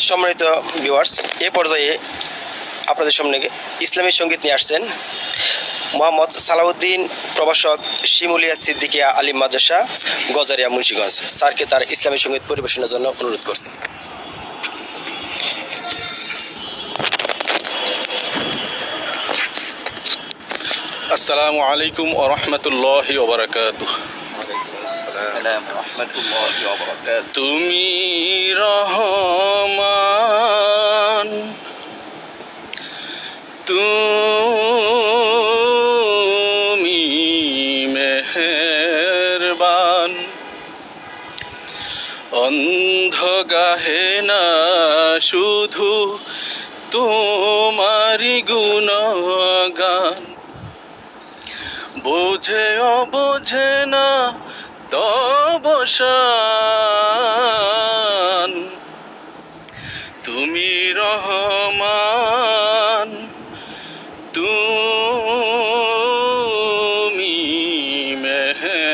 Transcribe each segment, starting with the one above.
সম্মানিত ভিউয়ার্স, এ পর্যায়ে আপনাদের সামনে ইসলামী সঙ্গীত নিয়ে আসছেন মোহাম্মদ সালাউদ্দিন, প্রভাষক শিমুলিয়া সিদ্দিকিয়া আলিম মাদ্রাসা, গজারিয়া, মুন্সিগঞ্জ। স্যারকে তার ইসলামী সঙ্গীত পরিবেশনের জন্য অনুরোধ করছি। আসসালামু আলাইকুম ওয়া রাহমাতুল্লাহি ওয়া বারাকাতুহু। তুমি রহমান, তুমি মেহেরবান, অন্ধ গাহে না শুধু তোমারি গুণগান, বোঝে অবোঝে না তব শান। তুমি রহমান, তুমি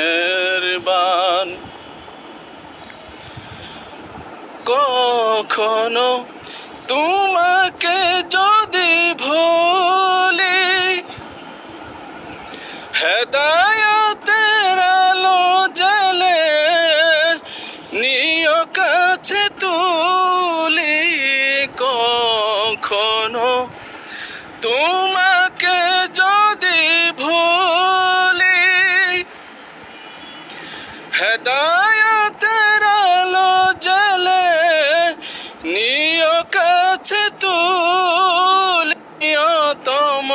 মেহেরবান, কখনো তোমাকে যদি ভুলি, হেদায়েতের আলো জ্বেলে নিয় কাছে তুলি। কখনো তোমাকে যদি ভুলি, হেদায়েতের আলো জ্বেলে নিয় কাছে তুলি। তম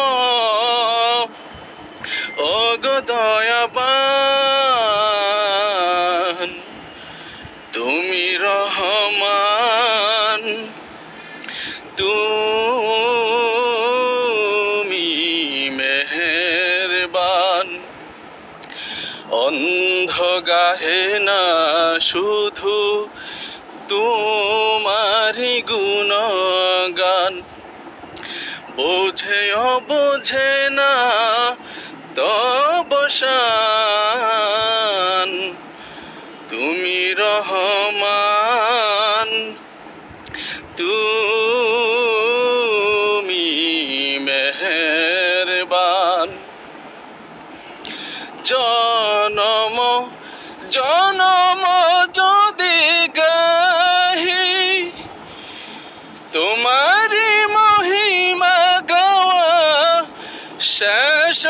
ওগো দয়াবান, তুমি রহমান, তুমি মেহেরবান, অন্ধ গাহে না শুধু তোমারি গুণগান, বোঝে অবোঝে না তব শান। তুমি রহমান, তুমি মেহেরবান, জনম জনম যদি গাহি তোমারি মহিমা গাওয়া শেষ